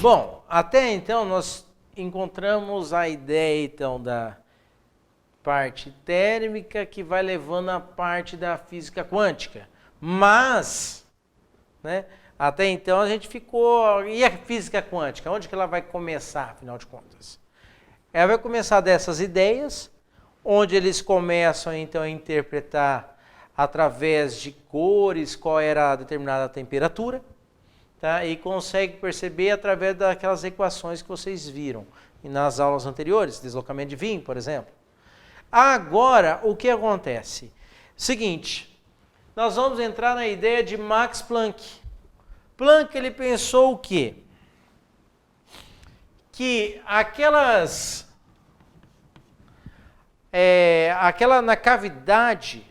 Bom, até então nós encontramos a ideia então da parte térmica que vai levando a parte da física quântica. Mas, né, até então a gente ficou... E a física quântica? Onde que ela vai começar, afinal de contas? Ela vai começar dessas ideias, onde eles começam então a interpretar através de cores qual era a determinada temperatura. Tá? E consegue perceber através daquelas equações que vocês viram nas aulas anteriores, deslocamento de Wien, por exemplo. Agora, o que acontece? Seguinte, nós vamos entrar na ideia de Max Planck. Planck, ele pensou o quê? Que na cavidade,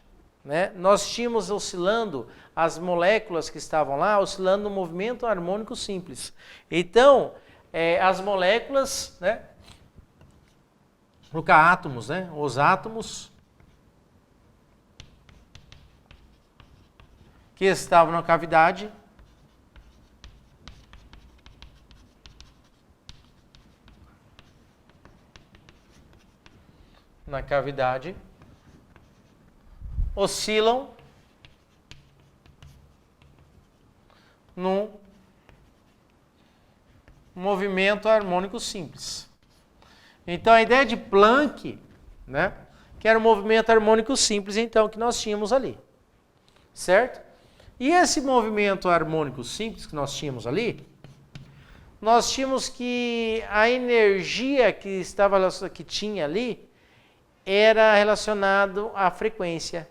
né, nós tínhamos oscilando as moléculas que estavam lá, oscilando no movimento harmônico simples. Então, as moléculas, né, colocar átomos, né, os átomos que estavam na cavidade oscilam num movimento harmônico simples. Então a ideia de Planck, né, que era um movimento harmônico simples, então, que nós tínhamos ali. Certo? E esse movimento harmônico simples que nós tínhamos ali, nós tínhamos que a energia que tinha ali era relacionado à frequência.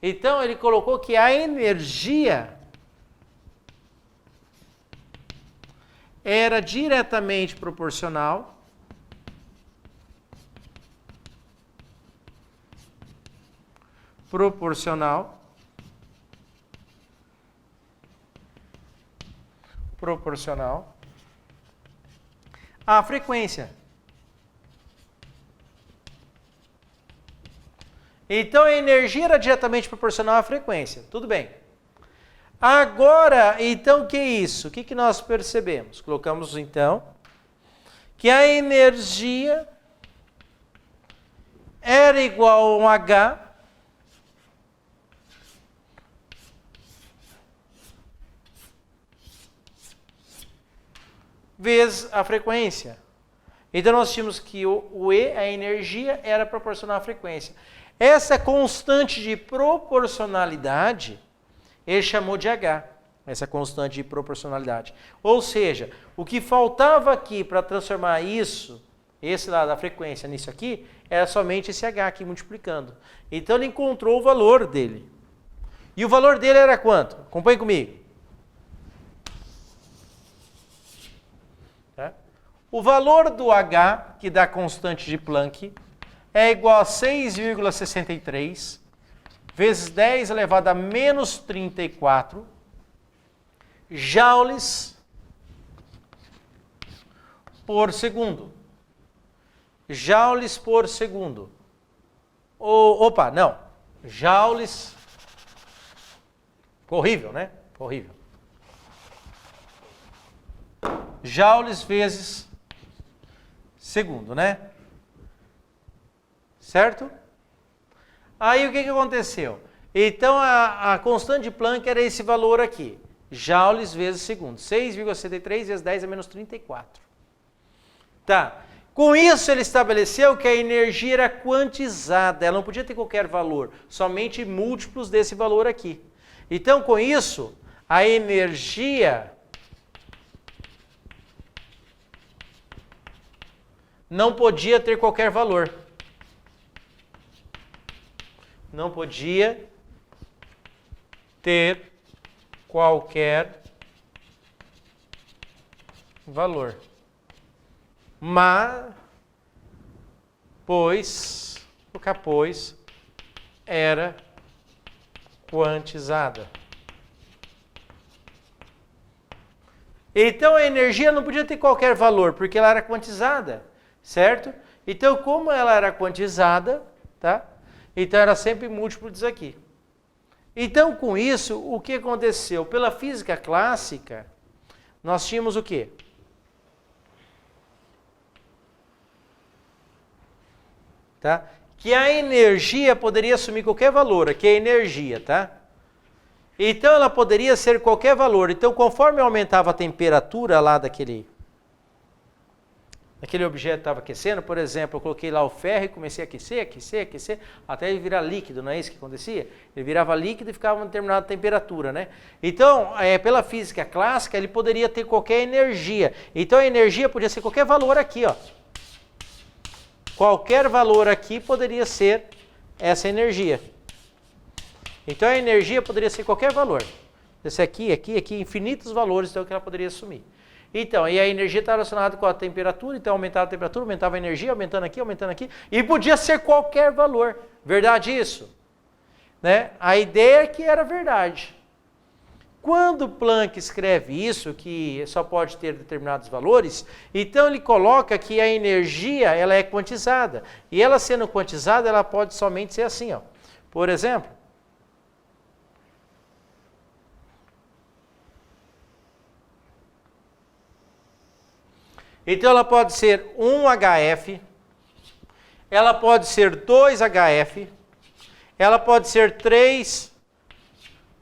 Então ele colocou que a energia era diretamente proporcional à frequência. Então a energia era diretamente proporcional à frequência. Tudo bem. Agora, então, o que é isso? O que nós percebemos? Colocamos, então, que a energia era igual a um H vezes a frequência. Então, nós tínhamos que o E, a energia, era proporcional à frequência. Essa constante de proporcionalidade, ele chamou de H, essa constante de proporcionalidade. Ou seja, o que faltava aqui para transformar isso, esse lá da frequência nisso aqui, era somente esse H aqui multiplicando. Então ele encontrou o valor dele. E o valor dele era quanto? Acompanhe comigo. Tá? O valor do H, que dá a constante de Planck, é igual a 6,63 vezes 10 elevado a menos 34 joules por segundo. Joules por segundo. Joules. Ficou horrível, né? Ficou horrível. Joules vezes segundo, né? Certo? Aí o que aconteceu? Então a constante de Planck era esse valor aqui. Joules vezes segundo. 6,63 vezes 10 a menos 34. Tá. Com isso ele estabeleceu que a energia era quantizada. Ela não podia ter qualquer valor. Somente múltiplos desse valor aqui. Então com isso, a energia não podia ter qualquer valor. Não podia ter qualquer valor. Mas, pois era quantizada. Então a energia não podia ter qualquer valor, porque ela era quantizada, certo? Então, como ela era quantizada, tá? Então era sempre múltiplo disso aqui. Então, com isso, o que aconteceu? Pela física clássica, nós tínhamos o quê? Tá? Que a energia poderia assumir qualquer valor, aqui é energia, tá? Então ela poderia ser qualquer valor. Então, conforme aumentava a temperatura lá daquele objeto estava aquecendo, por exemplo, eu coloquei lá o ferro e comecei a aquecer, até ele virar líquido, não é isso que acontecia? Ele virava líquido e ficava a uma determinada temperatura, né? Então, pela física clássica, ele poderia ter qualquer energia. Então, a energia podia ser qualquer valor aqui, ó. Qualquer valor aqui poderia ser essa energia. Então, a energia poderia ser qualquer valor. Esse aqui, infinitos valores, então, que ela poderia assumir. Então, e a energia está relacionada com a temperatura, então aumentava a temperatura, aumentava a energia, aumentando aqui, e podia ser qualquer valor. Verdade isso? Né? A ideia é que era verdade. Quando Planck escreve isso, que só pode ter determinados valores, então ele coloca que a energia ela é quantizada. E ela sendo quantizada, ela pode somente ser assim, ó. Por exemplo, então ela pode ser 1 HF, ela pode ser 2 HF, ela pode ser 3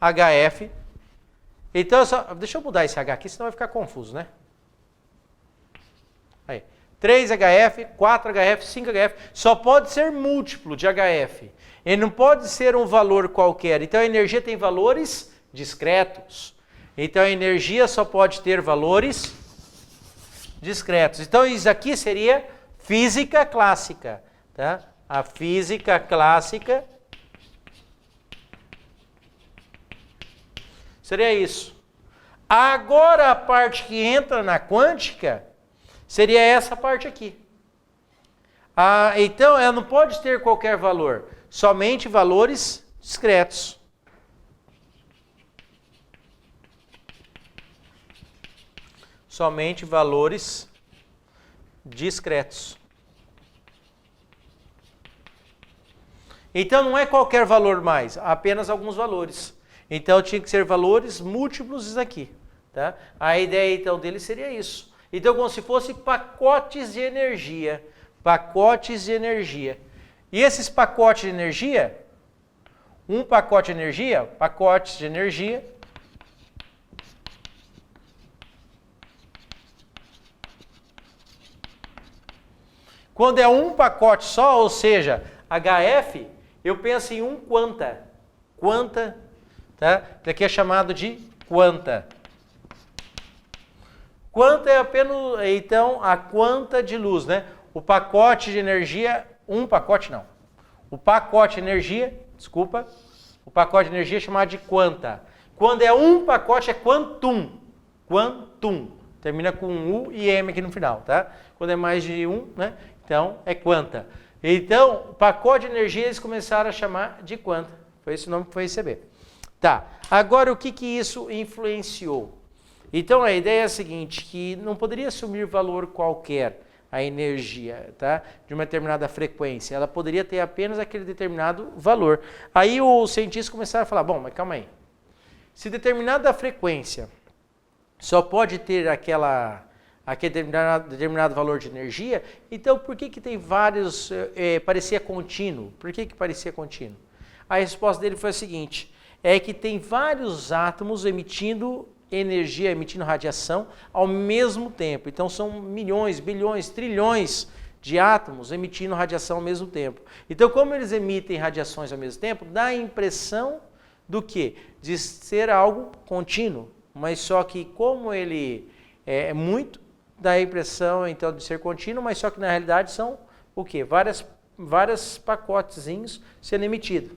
HF. Então, deixa eu mudar esse H aqui, senão vai ficar confuso, né? Aí, 3 HF, 4 HF, 5 HF, só pode ser múltiplo de HF. Ele não pode ser um valor qualquer. Então, a energia tem valores discretos. Então, a energia só pode ter valores discretos. Então, isso aqui seria física clássica, tá? A física clássica seria isso. Agora, a parte que entra na quântica seria essa parte aqui. Então, ela não pode ter qualquer valor, somente valores discretos. Somente valores discretos. Então não é qualquer valor mais, apenas alguns valores. Então tinha que ser valores múltiplos isso aqui, tá? A ideia então dele seria isso. Então como se fosse pacotes de energia, pacotes de energia. E esses pacotes de energia, um pacote de energia, pacotes de energia. Quando é um pacote só, ou seja, HF, eu penso em um quanta. Quanta, tá? Isso aqui é chamado de quanta. Quanta é apenas, então, a quanta de luz, né? O pacote de energia, um pacote não. O pacote de energia, desculpa, o pacote de energia é chamado de quanta. Quando é um pacote é quantum. Quantum. Termina com U e M aqui no final, tá? Quando é mais de um, né? Então, é quanta. Então, pacote de energia eles começaram a chamar de quanta. Foi esse o nome que foi receber. Tá, agora o que isso influenciou? Então, a ideia é a seguinte, que não poderia assumir valor qualquer a energia, tá? De uma determinada frequência. Ela poderia ter apenas aquele determinado valor. Aí os cientistas começaram a falar, bom, mas calma aí. Se determinada frequência só pode ter aquele determinado valor de energia, então por que tem vários, parecia contínuo? Por que parecia contínuo? A resposta dele foi a seguinte, é que tem vários átomos emitindo energia, emitindo radiação ao mesmo tempo. Então são milhões, bilhões, trilhões de átomos emitindo radiação ao mesmo tempo. Então como eles emitem radiações ao mesmo tempo, dá a impressão do quê? De ser algo contínuo, mas só que como ele é muito, dá a impressão então de ser contínuo, mas só que na realidade são o quê? Vários pacotezinhos sendo emitidos,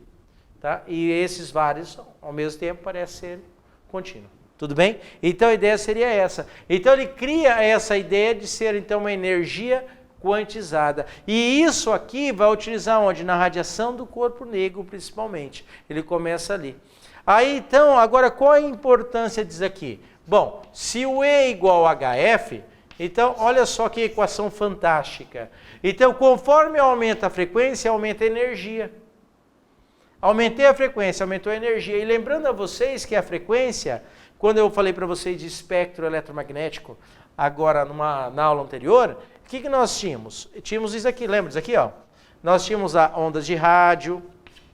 tá? E esses vários ao mesmo tempo parecem ser contínuos. Tudo bem? Então a ideia seria essa. Então ele cria essa ideia de ser então uma energia quantizada. E isso aqui vai utilizar onde? Na radiação do corpo negro principalmente. Ele começa ali. Aí então, agora qual a importância disso aqui? Bom, se o E igual a HF, Então, olha só que equação fantástica. Então, conforme aumenta a frequência, aumenta a energia. Aumentei a frequência, aumentou a energia. E lembrando a vocês que a frequência, quando eu falei para vocês de espectro eletromagnético, agora na aula anterior, o que nós tínhamos? Tínhamos isso aqui, lembra disso aqui, ó? Nós tínhamos as ondas de rádio,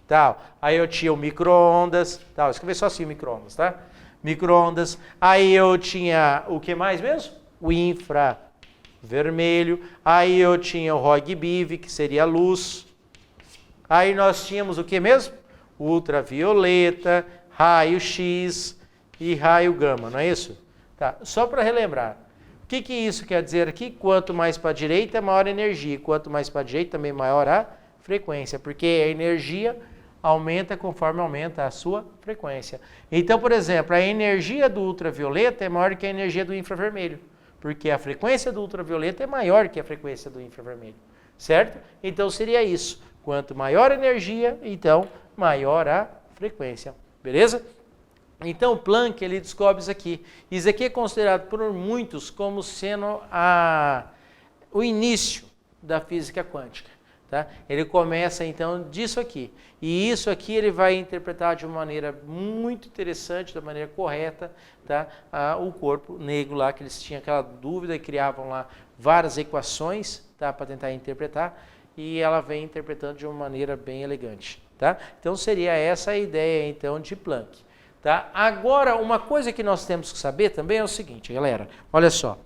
tal. Aí eu tinha o micro-ondas, tal. Escrevi só assim, micro-ondas, tá? Micro-ondas. Aí eu tinha o que mais mesmo? O infravermelho. Aí eu tinha o ROG-BIV, que seria a luz. Aí nós tínhamos o que mesmo? Ultravioleta, raio-x e raio gama, não é isso? Tá. Só para relembrar. O que isso quer dizer aqui? Quanto mais para a direita, maior a energia. Quanto mais para a direita, também maior a frequência. Porque a energia aumenta conforme aumenta a sua frequência. Então, por exemplo, a energia do ultravioleta é maior que a energia do infravermelho. Porque a frequência do ultravioleta é maior que a frequência do infravermelho. Certo? Então seria isso. Quanto maior a energia, então maior a frequência. Beleza? Então Planck ele descobre isso aqui. Isso aqui é considerado por muitos como sendo o início da física quântica. Tá? Ele começa então disso aqui. E isso aqui ele vai interpretar de uma maneira muito interessante, da maneira correta, tá? O corpo negro lá, que eles tinham aquela dúvida e criavam lá várias equações, tá? Para tentar interpretar. E ela vem interpretando de uma maneira bem elegante. Tá? Então seria essa a ideia então de Planck. Tá? Agora, uma coisa que nós temos que saber também é o seguinte, galera, olha só,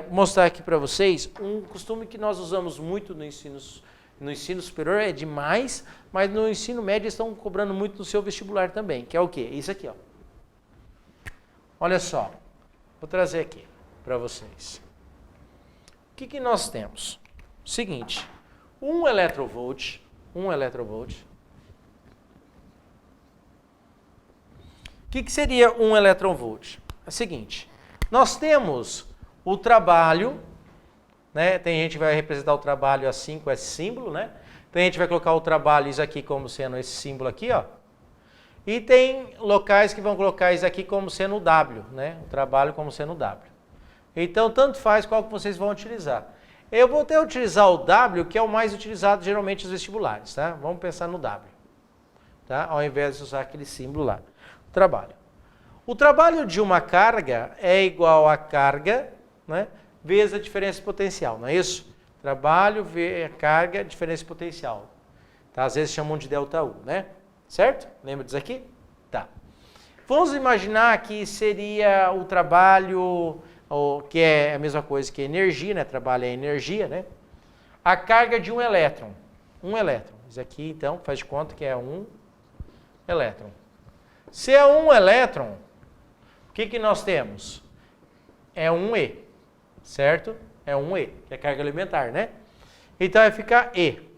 vou mostrar aqui para vocês um costume que nós usamos muito no ensino superior, é demais, mas no ensino médio estão cobrando muito no seu vestibular também, que é o quê? Isso aqui, ó. Olha só, vou trazer aqui para vocês. O que nós temos? Seguinte, 1 eletrovolt. O que seria 1 eletronvolt? É o seguinte, nós temos o trabalho, né? Tem gente que vai representar o trabalho assim com esse símbolo, né? Tem gente que vai colocar o trabalho isso aqui como sendo esse símbolo aqui, ó. E tem locais que vão colocar isso aqui como sendo o W, né? O trabalho como sendo o W. Então, tanto faz qual que vocês vão utilizar. Eu vou até utilizar o W, que é o mais utilizado geralmente nos vestibulares, tá? Vamos pensar no W, tá? Ao invés de usar aquele símbolo lá. Trabalho. O trabalho de uma carga é igual a carga, né, vezes a diferença potencial, não é isso? Trabalho vezes a carga, diferença potencial. Tá? Às vezes chamam de ΔU, né? Certo? Lembra disso aqui? Tá. Vamos imaginar que seria o trabalho, que é a mesma coisa que energia, né? Trabalho é energia, né? A carga de um elétron. Um elétron. Isso aqui, então, faz de conta que é um elétron. Se é um elétron, o que nós temos? É um E, certo? É um E, que é carga elementar, né? Então vai ficar E.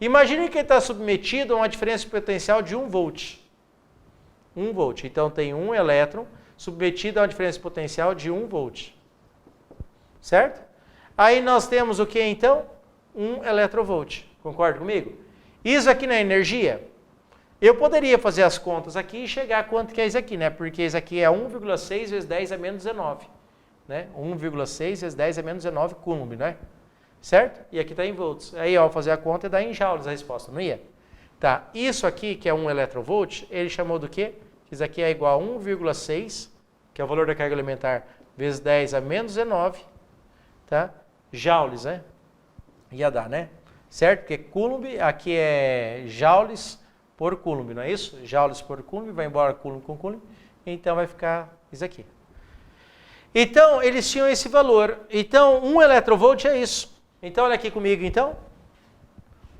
Imagine que ele está submetido a uma diferença potencial de 1 volt. 1 volt. Então tem um elétron submetido a uma diferença potencial de 1 volt. Certo? Aí nós temos o que então? 1 eletronvolt. Concorda comigo? Isso aqui na energia. Eu poderia fazer as contas aqui e chegar a quanto que é isso aqui, né? Porque isso aqui é 1,6 vezes 10 a menos 19. Né? 1,6 vezes 10 a menos 19 coulomb, né? Certo? E aqui está em volts. Aí, ao fazer a conta, dá em joules a resposta, não ia? Tá, isso aqui, que é 1 eletronvolt, ele chamou do quê? Isso aqui é igual a 1,6, que é o valor da carga elementar, vezes 10 a menos 19, tá? Joules, né? Ia dar, né? Certo? Porque coulomb, aqui é joules por coulomb, não é isso? Joules por coulomb, vai embora coulomb com coulomb, então vai ficar isso aqui. Então, eles tinham esse valor. Então, 1 eletronvolt é isso. Então, olha aqui comigo, então.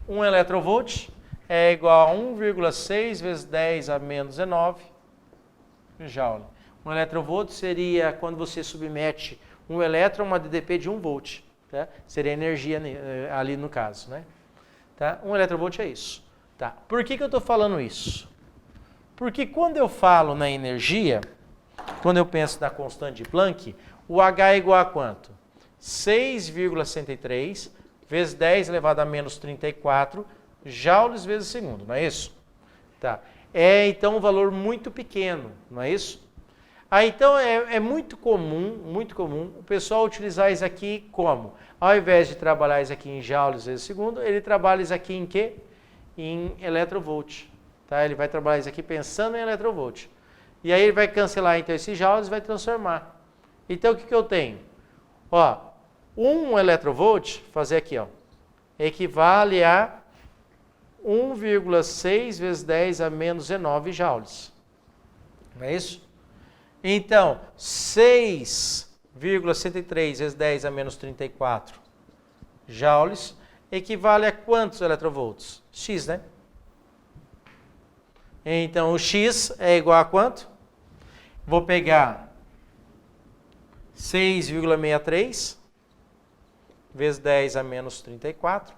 1 eletronvolt é igual a 1,6 vezes 10 a menos 19 joule. 1 eletronvolt seria quando você submete um elétron a uma DDP de 1 volt. Tá? Seria energia ali no caso, né? Tá? 1 eletronvolt é isso. Tá. Por que eu estou falando isso? Porque quando eu falo na energia, quando eu penso na constante de Planck, o H é igual a quanto? 6,63 vezes 10 elevado a menos 34 joules vezes segundo, não é isso? Tá. É então um valor muito pequeno, não é isso? Aí então é muito comum o pessoal utilizar isso aqui como? Ao invés de trabalhar isso aqui em joules vezes segundo, ele trabalha isso aqui em quê? Em electrovolt. Tá? Ele vai trabalhar isso aqui pensando em electrovolt. E aí ele vai cancelar então esses joules e vai transformar. Então o que eu tenho? Ó, 1 electrovolt, fazer aqui, ó, equivale a 1,6 vezes 10 a menos 19 joules. Não é isso? Então, 6,103 vezes 10 a menos 34 joules equivale a quantos electrovolts? X, né? Então, o X é igual a quanto? Vou pegar 6,63 vezes 10 a menos 34.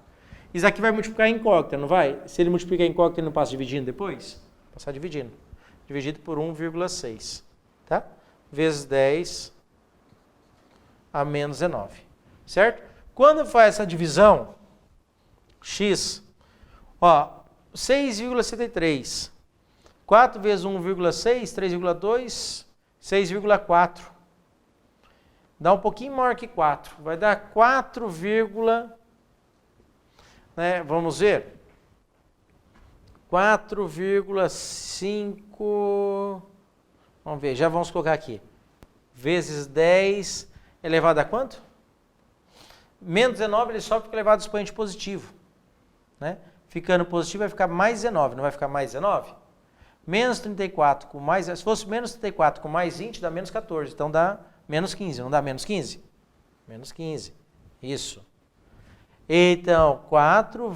Isso aqui vai multiplicar em incógnita, não vai? Se ele multiplicar em incógnita, ele não passa dividindo depois? Passar dividindo. Dividido por 1,6. Tá? Vezes 10 a menos 19. Certo? Quando faz essa divisão, x, ó, 6,73. 4 vezes 1,6, 3,2, 6,4. Dá um pouquinho maior que 4. Vai dar 4, né, vamos ver. 4,5... Vamos ver, já vamos colocar aqui. Vezes 10 elevado a quanto? Menos 19 ele só fica elevado ao expoente positivo. Né? Ficando positivo vai ficar mais 19, não vai ficar mais 19? Menos 34 com mais... Se fosse menos 34 com mais 20 dá menos 14. Então dá menos 15, não dá menos 15? Menos 15, isso. Então, 4,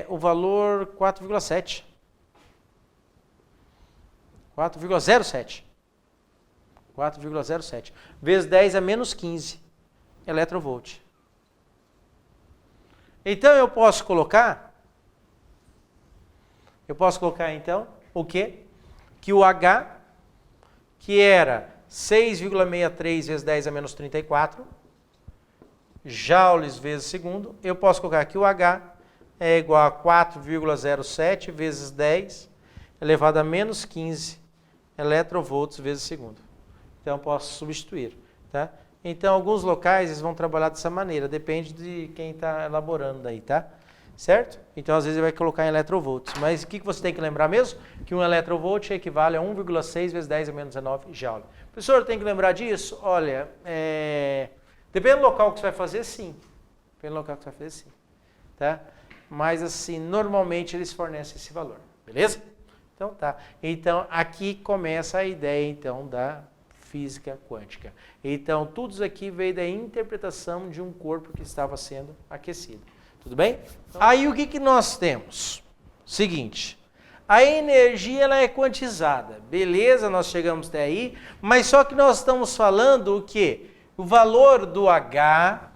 o valor 4,7. 4,07. 4,07. Vezes 10 a menos 15 electrovolt. Então eu posso colocar então o quê? Que o H, que era 6,63 vezes 10 a menos 34 joules vezes segundo, eu posso colocar que o H é igual a 4,07 vezes 10 elevado a menos 15 electrovolts vezes segundo. Então eu posso substituir. Tá? Então alguns locais eles vão trabalhar dessa maneira, depende de quem está elaborando daí, tá? Certo? Então às vezes ele vai colocar em electrovolts. Mas o que você tem que lembrar mesmo? Que um electrovolt equivale a 1,6 vezes 10 a menos 19 joule. Professor, tem que lembrar disso? Olha, depende do local que você vai fazer, sim. Depende do local que você vai fazer, sim. Tá? Mas assim, normalmente eles fornecem esse valor. Beleza? Então tá. Então aqui começa a ideia então da física quântica. Então tudo isso aqui veio da interpretação de um corpo que estava sendo aquecido. Tudo bem? Então, aí o que nós temos? Seguinte, a energia ela é quantizada. Beleza, nós chegamos até aí, mas só que nós estamos falando o quê? O valor do H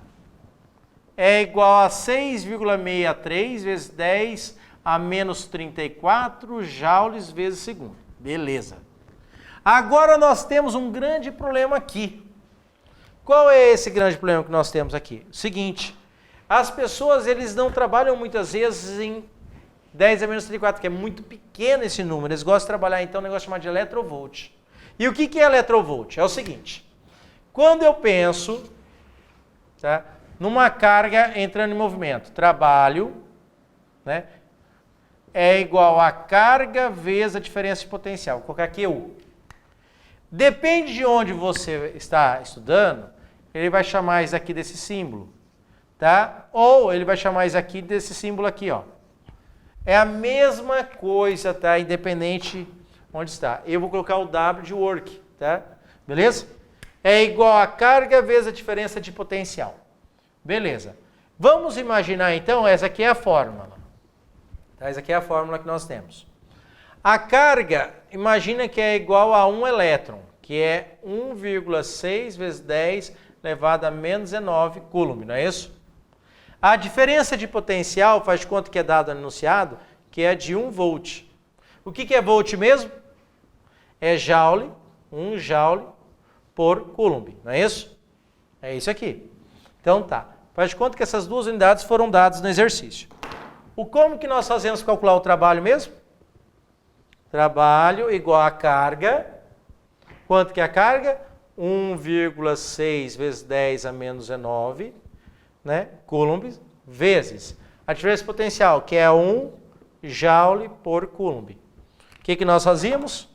é igual a 6,63 vezes 10 a menos 34 joules vezes segundo. Beleza. Agora nós temos um grande problema aqui. Qual é esse grande problema que nós temos aqui? O seguinte, as pessoas eles não trabalham muitas vezes em 10 a menos 34, que é muito pequeno esse número. Eles gostam de trabalhar então um negócio chamado de electrovolt. E o que é electrovolt? É o seguinte, quando eu penso, tá, numa carga entrando em movimento, trabalho, né, é igual a carga vezes a diferença de potencial. Vou colocar aqui U. Depende de onde você está estudando, ele vai chamar isso aqui desse símbolo, tá? Ou ele vai chamar isso aqui desse símbolo aqui, ó. É a mesma coisa, tá? Independente onde está. Eu vou colocar o W de work, tá? Beleza? É igual a carga vezes a diferença de potencial. Beleza. Vamos imaginar então, essa aqui é a fórmula. Tá? Essa aqui é a fórmula que nós temos. A carga, imagina que é igual a 1 elétron, que é 1,6 vezes 10 elevado a menos 19 coulomb, não é isso? A diferença de potencial, faz de conta que é dado no enunciado, que é de 1 volt. O que é volt mesmo? É joule, 1 joule por coulomb, não é isso? É isso aqui. Então tá. Faz de conta que essas duas unidades foram dadas no exercício. Como que nós fazemos para calcular o trabalho mesmo? Trabalho igual a carga. Quanto que é a carga? 1,6 vezes 10 a menos 19, né? Coulomb, vezes a diferença potencial, que é 1 joule por coulomb. O que nós fazíamos?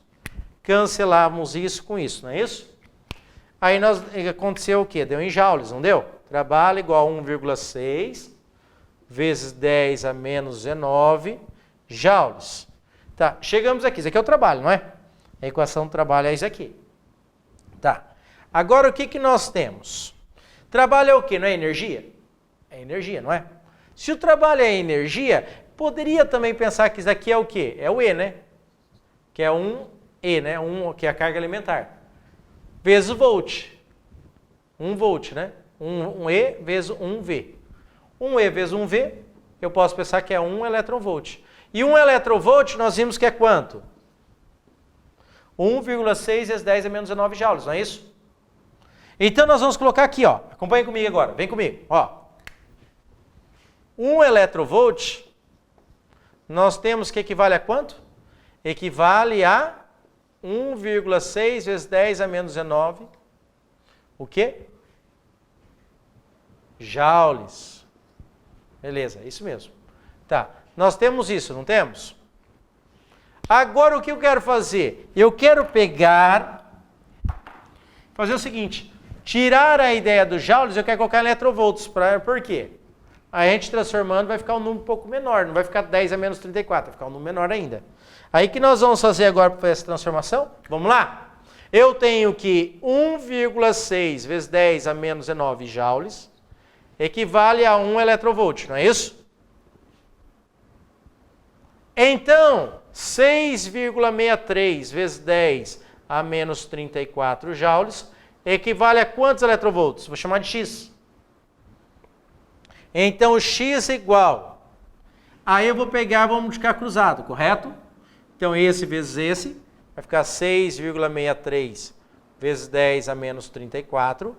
Cancelávamos isso com isso, não é isso? Aí aconteceu o quê? Deu em joules, não deu? Trabalho igual a 1,6 vezes 10 a menos 19 joules. Tá, chegamos aqui. Isso aqui é o trabalho, não é? A equação do trabalho é isso aqui. Tá. Agora o que nós temos? Trabalho é o quê? Não é energia? É energia, não é? Se o trabalho é energia, poderia também pensar que isso aqui é o quê? É o E, né? Que é 1E, né? Que é a carga alimentar. Vezes o volt. 1 volt, né? 1E vezes 1V. 1E vezes 1V, eu posso pensar que é 1 eletronvolt. E 1 eletronvolt nós vimos que é quanto? 1,6 vezes 10 a menos 19 joules, não é isso? Então nós vamos colocar aqui, ó. Acompanhe comigo agora, vem comigo, ó. 1 eletronvolt, nós temos que equivale a quanto? Equivale a 1,6 vezes 10 a menos 19. O quê? Joules. Beleza, isso mesmo. Tá, nós temos isso, não temos? Agora o que eu quero fazer? Eu quero fazer o seguinte, tirar a ideia dos joules, eu quero colocar eletrovolts. Por quê? A gente transformando vai ficar um número um pouco menor, não vai ficar 10 a menos 34, vai ficar um número menor ainda. Aí que nós vamos fazer agora para fazer essa transformação? Vamos lá? Eu tenho que 1,6 vezes 10 a menos 19 joules equivale a 1 eletronvolt, não é isso? Então, 6,63 vezes 10 a menos 34 joules equivale a quantos eletronvolts? Vou chamar de X. Então, X igual. Aí eu vou pegar e vou multiplicar cruzado, correto? Então, esse vezes esse vai ficar 6,63 vezes 10 a menos 34.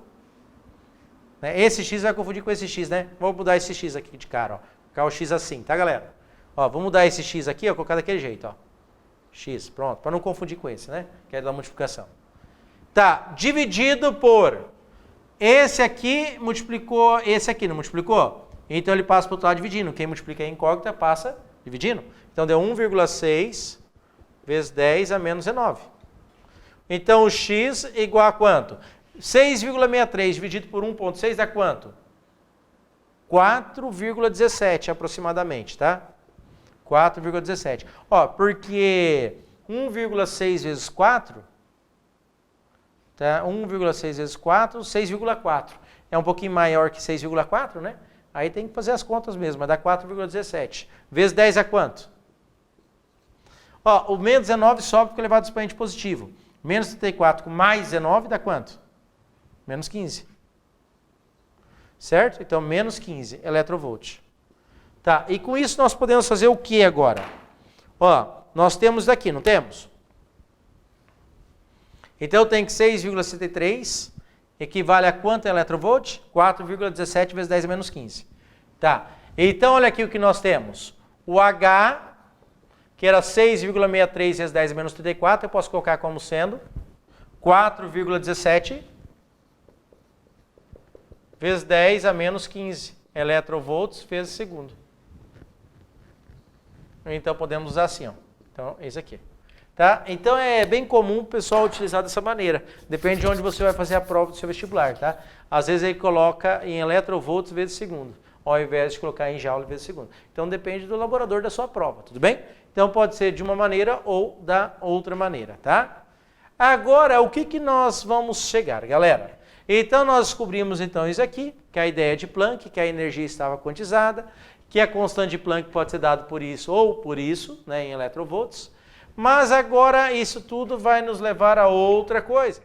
Esse X vai confundir com esse X, né? Vou mudar esse X aqui de cara, ó. Vou colocar o X assim, tá, galera? Ó, vou mudar esse X aqui, ó, colocar daquele jeito, ó. X, pronto, para não confundir com esse, né? Que é da multiplicação. Tá, dividido por esse aqui multiplicou esse aqui, não multiplicou? Então ele passa para o outro lado dividindo. Quem multiplica a incógnita passa dividindo. Então deu 1,6 vezes 10 a menos 19. Então o X é igual a quanto? 6,63 dividido por 1,6 dá quanto? 4,17 aproximadamente, tá? 4,17. Ó, porque 1,6 vezes 4, tá? 1,6 vezes 4, 6,4. É um pouquinho maior que 6,4, né? Aí tem que fazer as contas mesmo, mas dá 4,17. Vezes 10 é quanto? Ó, o menos 19 sobe porque é elevado ao expoente positivo. Menos 34 com mais 19 dá quanto? Menos 15. Certo? Então, menos 15 eletronvolt. Tá, e com isso nós podemos fazer o que agora? Ó, nós temos daqui, não temos? Então, eu tenho que 6,63 equivale a quanto em eletronvolt? 4,17 vezes 10 a menos 15. Tá, então olha aqui o que nós temos. O H, que era 6,63 vezes 10 a menos 34, eu posso colocar como sendo 4,17 vezes 10 a menos 15 eletronvolts vezes segundo. Então podemos usar assim, ó. Então, esse aqui. Tá? Então é bem comum o pessoal utilizar dessa maneira. Depende de onde você vai fazer a prova do seu vestibular, tá? Às vezes ele coloca em eletronvolts vezes segundo, ao invés de colocar em joule vezes segundo. Então depende do elaborador da sua prova, tudo bem? Então pode ser de uma maneira ou da outra maneira, tá? Agora, o que nós vamos chegar, galera? Então nós descobrimos então isso aqui, que é a ideia de Planck, que a energia estava quantizada, que a constante de Planck pode ser dada por isso ou por isso, né, em eletronvolts. Mas agora isso tudo vai nos levar a outra coisa.